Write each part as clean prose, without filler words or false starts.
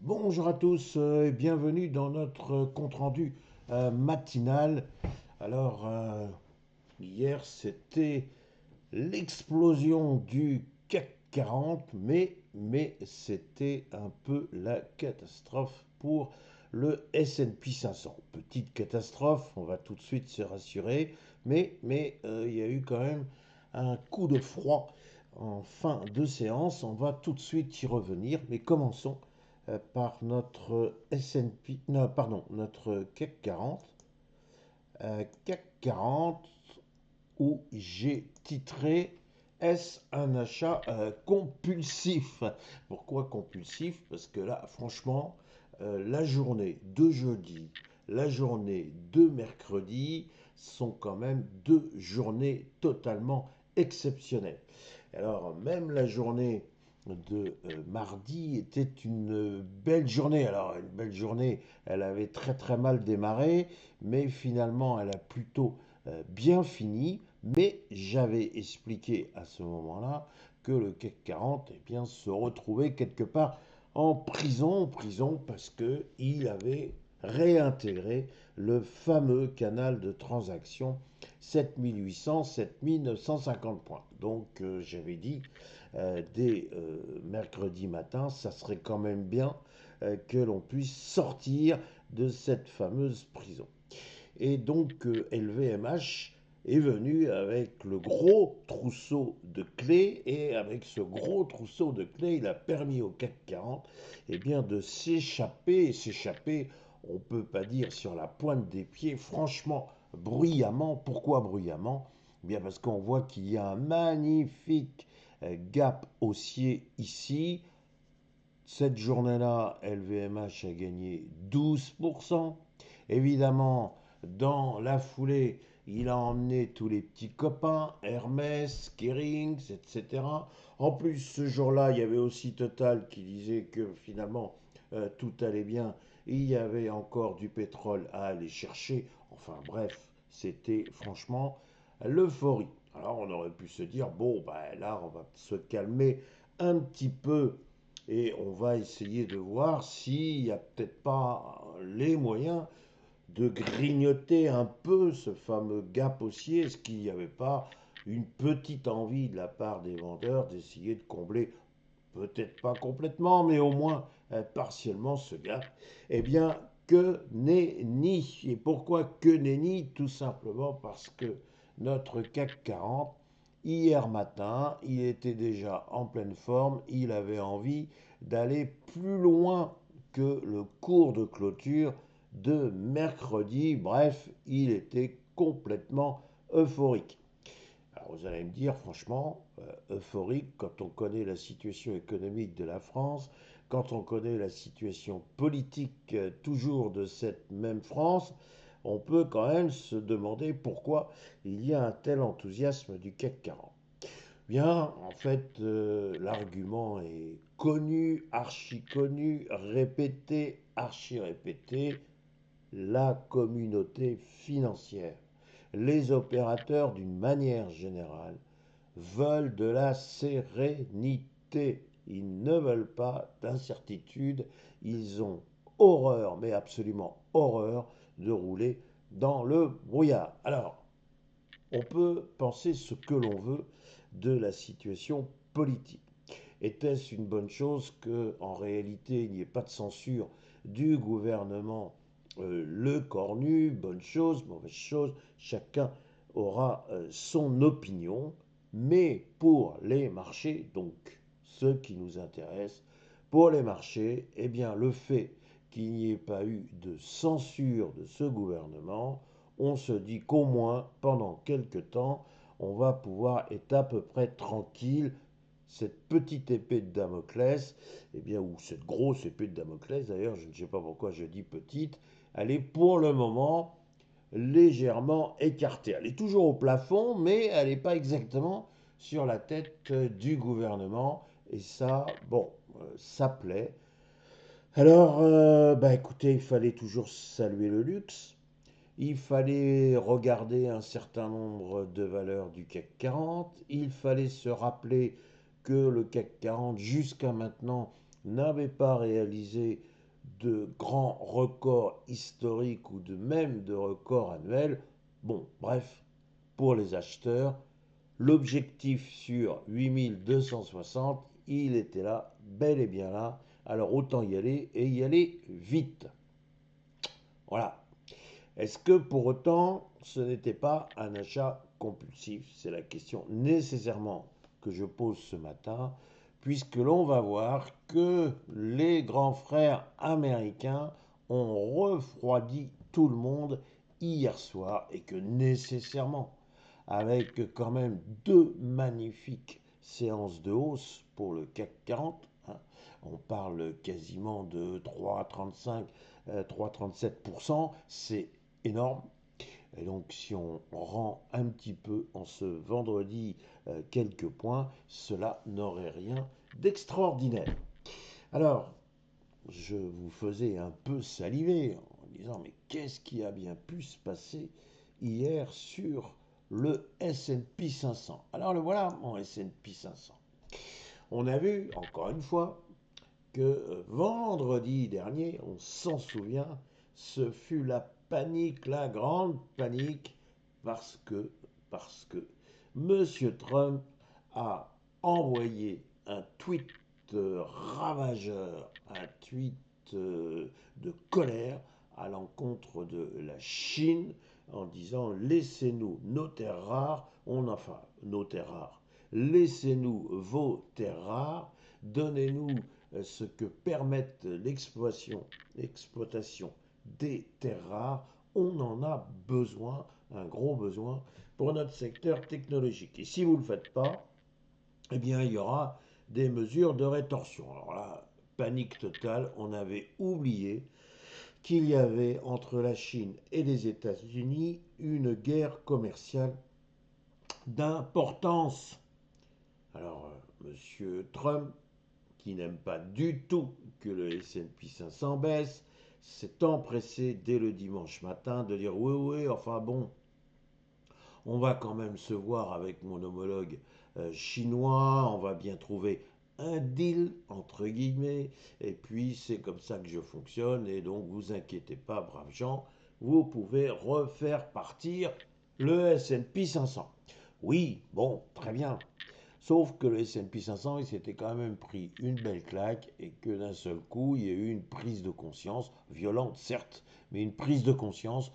Bonjour à tous et bienvenue dans notre compte-rendu matinal. Alors, hier c'était l'explosion du CAC 40, mais c'était un peu la catastrophe pour le S&P 500. Petite catastrophe, on va tout de suite se rassurer, mais il y a eu quand même un coup de froid en fin de séance. On va tout de suite y revenir, mais commençons par notre S&P, non, pardon, notre CAC 40. CAC 40 où j'ai titré Est-ce un achat compulsif? Pourquoi compulsif? Parce que là, franchement, la journée de jeudi, la journée de mercredi sont quand même deux journées totalement exceptionnelles. Alors, même la journée de mardi était une belle journée. Alors, une belle journée, elle avait très très mal démarré, mais finalement, elle a plutôt bien fini. Mais j'avais expliqué à ce moment-là que le CAC 40 eh bien, se retrouvait quelque part en prison parce qu'il avait réintégré le fameux canal de transaction 7800, 7950 points. Donc j'avais dit dès mercredi matin, ça serait quand même bien que l'on puisse sortir de cette fameuse prison. Et donc LVMH est venu avec le gros trousseau de clés et avec ce gros trousseau de clés, il a permis au CAC 40 eh bien, de s'échapper, on ne peut pas dire sur la pointe des pieds, franchement bruyamment. Pourquoi bruyamment? Eh bien parce qu'on voit qu'il y a un magnifique gap haussier ici. Cette journée-là, LVMH a gagné 12%. Évidemment, dans la foulée, il a emmené tous les petits copains, Hermès, Kering, etc. En plus, ce jour-là, il y avait aussi Total qui disait que finalement, tout allait bien. Il y avait encore du pétrole à aller chercher. Enfin bref, c'était franchement l'euphorie. Alors on aurait pu se dire, bon, bah, là, on va se calmer un petit peu et on va essayer de voir s'il n'y a peut-être pas les moyens de grignoter un peu ce fameux gap haussier. Est-ce qu'il n'y avait pas une petite envie de la part des vendeurs d'essayer de combler, peut-être pas complètement, mais au moins partiellement ce gap? Eh bien, que nenni. Et pourquoi que nenni? Tout simplement parce que notre CAC 40, hier matin, il était déjà en pleine forme, il avait envie d'aller plus loin que le cours de clôture de mercredi. Bref, il était complètement euphorique. Alors vous allez me dire, franchement, euphorique quand on connaît la situation économique de la France, quand on connaît la situation politique toujours de cette même France, on peut quand même se demander pourquoi il y a un tel enthousiasme du CAC 40. Bien, en fait, l'argument est connu, archi connu, répété, archi répété. La communauté financière, les opérateurs d'une manière générale, veulent de la sérénité. Ils ne veulent pas d'incertitude. Ils ont horreur, mais absolument horreur, de rouler dans le brouillard. Alors, on peut penser ce que l'on veut de la situation politique. Était-ce une bonne chose qu'en réalité il n'y ait pas de censure du gouvernement le cornu? Bonne chose, mauvaise chose, chacun aura son opinion, mais pour les marchés, donc ceux qui nous intéressent, pour les marchés, eh bien le fait qu'il n'y ait pas eu de censure de ce gouvernement, on se dit qu'au moins pendant quelques temps, on va pouvoir être à peu près tranquille. Cette petite épée de Damoclès, eh bien, ou cette grosse épée de Damoclès d'ailleurs, je ne sais pas pourquoi je dis petite, elle est pour le moment légèrement écartée. Elle est toujours au plafond, mais elle n'est pas exactement sur la tête du gouvernement. Et ça, bon, ça plaît. Alors, bah écoutez, il fallait toujours saluer le luxe. Il fallait regarder un certain nombre de valeurs du CAC 40. Il fallait se rappeler que le CAC 40, jusqu'à maintenant, n'avait pas réalisé de grands records historiques ou de même de records annuels. Bon, bref, pour les acheteurs, l'objectif sur 8260, il était là, bel et bien là. Alors autant y aller et y aller vite. Voilà. Est-ce que pour autant ce n'était pas un achat compulsif? C'est la question nécessairement que je pose ce matin, puisque l'on va voir que les grands frères américains ont refroidi tout le monde hier soir et que nécessairement, avec quand même deux magnifiques séances de hausse pour le CAC 40, hein, on parle quasiment de 3,35, 3,37%, c'est énorme. Et donc si on rend un petit peu en ce vendredi quelques points, cela n'aurait rien d'extraordinaire. Alors, je vous faisais un peu saliver en disant mais qu'est-ce qui a bien pu se passer hier sur le S&P 500? Alors le voilà, mon S&P 500. On a vu, encore une fois, que vendredi dernier, on s'en souvient, ce fut la panique, la grande panique, parce que M. Trump a envoyé un tweet ravageur, un tweet de colère à l'encontre de la Chine en disant laissez-nous nos terres rares, enfin nos terres rares, laissez-nous vos terres rares, donnez-nous ce que permettent l'exploitation des terres rares, on en a besoin, un gros besoin pour notre secteur technologique. Et si vous ne le faites pas, eh bien il y aura des mesures de rétorsion. Alors là, panique totale, on avait oublié qu'il y avait entre la Chine et les États-Unis une guerre commerciale d'importance. Alors, Monsieur Trump, qui n'aime pas du tout que le S&P 500 baisse, s'est empressé dès le dimanche matin de dire oui, oui, enfin bon, on va quand même se voir avec mon homologue chinois, on va bien trouver un deal, entre guillemets, et puis c'est comme ça que je fonctionne, et donc vous inquiétez pas, braves gens, vous pouvez refaire partir le S&P 500. Oui, bon, très bien. Sauf que le S&P 500, il s'était quand même pris une belle claque et que d'un seul coup, il y a eu une prise de conscience, violente certes, mais une prise de conscience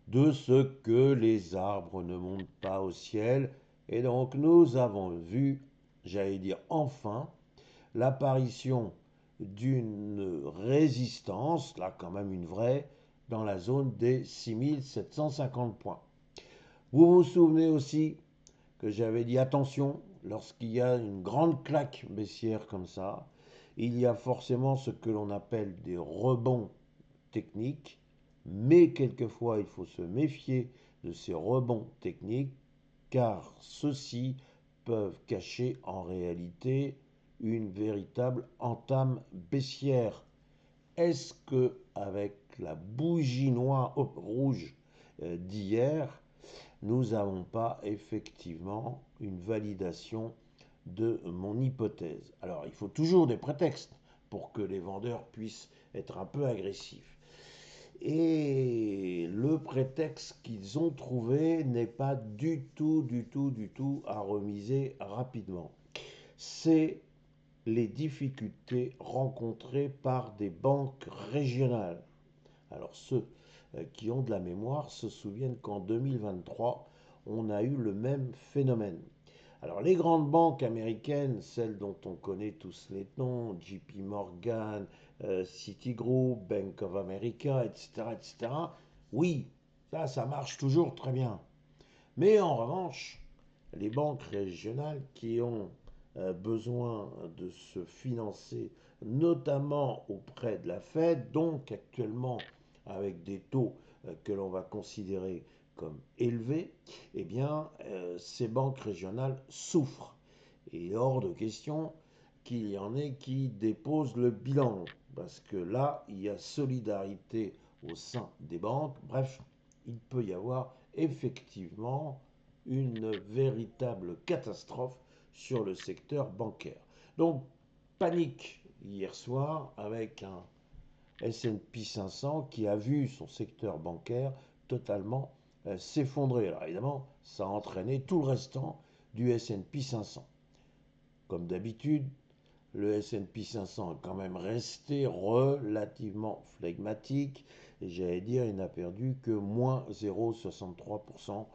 de ce que les arbres ne montent pas au ciel. Et donc nous avons vu, j'allais dire enfin, l'apparition d'une résistance, là quand même une vraie, dans la zone des 6750 points. Vous vous souvenez aussi que j'avais dit attention, lorsqu'il y a une grande claque baissière comme ça, il y a forcément ce que l'on appelle des rebonds techniques, mais quelquefois il faut se méfier de ces rebonds techniques car ceux-ci peuvent cacher en réalité une véritable entame baissière. Est-ce que avec la bougie noire rouge d'hier, nous n'avons pas effectivement une validation de mon hypothèse? Alors il faut toujours des prétextes pour que les vendeurs puissent être un peu agressifs. Et le prétexte qu'ils ont trouvé n'est pas du tout à remiser rapidement. C'est les difficultés rencontrées par des banques régionales. Alors ceux qui ont de la mémoire se souviennent qu'en 2023, on a eu le même phénomène. Alors les grandes banques américaines, celles dont on connaît tous les noms, JP Morgan, Citigroup, Bank of America, etc., etc., oui, ça marche toujours très bien. Mais en revanche, les banques régionales qui ont besoin de se financer, notamment auprès de la Fed, donc actuellement avec des taux que l'on va considérer comme élevés, eh bien, ces banques régionales souffrent. Et il est hors de question qu'il y en ait qui déposent le bilan, parce que là, il y a solidarité au sein des banques. Bref, il peut y avoir effectivement une véritable catastrophe sur le secteur bancaire. Donc, panique hier soir avec un S&P 500 qui a vu son secteur bancaire totalement s'effondrer. Alors évidemment, ça a entraîné tout le restant du S&P 500. Comme d'habitude, le S&P 500 est quand même resté relativement flegmatique. Et j'allais dire, il n'a perdu que moins 0,63%.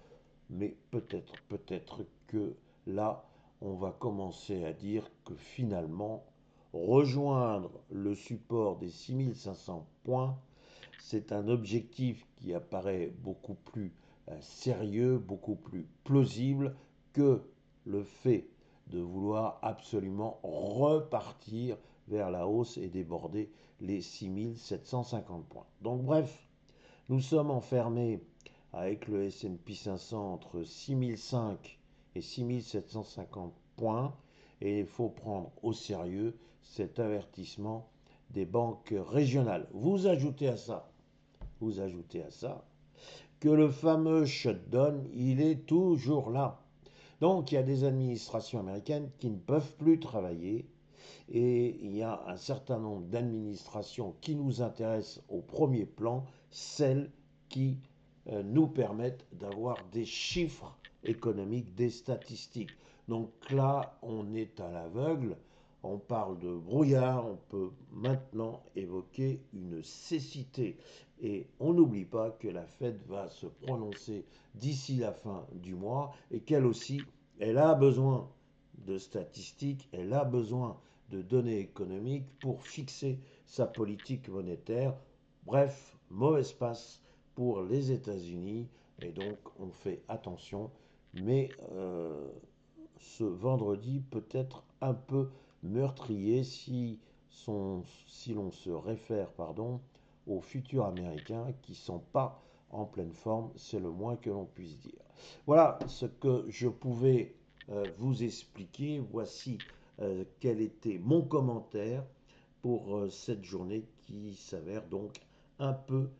Mais peut-être que là, on va commencer à dire que finalement, rejoindre le support des 6500 points, c'est un objectif qui apparaît beaucoup plus sérieux, beaucoup plus plausible que le fait de vouloir absolument repartir vers la hausse et déborder les 6750 points. Donc bref, nous sommes enfermés avec le S&P 500 entre 6005 et 6750 points et il faut prendre au sérieux cet avertissement des banques régionales. Vous ajoutez à ça que le fameux shutdown, il est toujours là. Donc il y a des administrations américaines qui ne peuvent plus travailler et il y a un certain nombre d'administrations qui nous intéressent au premier plan, celles qui nous permettent d'avoir des chiffres économiques, des statistiques. Donc là, on est à l'aveugle, on parle de brouillard, on peut maintenant évoquer une cécité. Et on n'oublie pas que la Fed va se prononcer d'ici la fin du mois et qu'elle aussi, elle a besoin de statistiques, elle a besoin de données économiques pour fixer sa politique monétaire. Bref, mauvaise passe pour les États-Unis et donc on fait attention. Mais ce vendredi peut être un peu meurtrier si l'on se réfère aux futurs américains qui ne sont pas en pleine forme, c'est le moins que l'on puisse dire. Voilà ce que je pouvais vous expliquer. Voici quel était mon commentaire pour cette journée qui s'avère donc un peu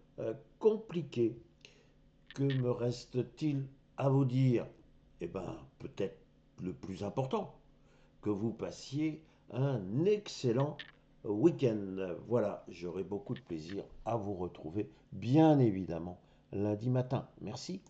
compliquée. Que me reste-t-il à vous dire? Eh bien, peut-être le plus important, que vous passiez un excellent week-end. Voilà, j'aurai beaucoup de plaisir à vous retrouver, bien évidemment, lundi matin. Merci.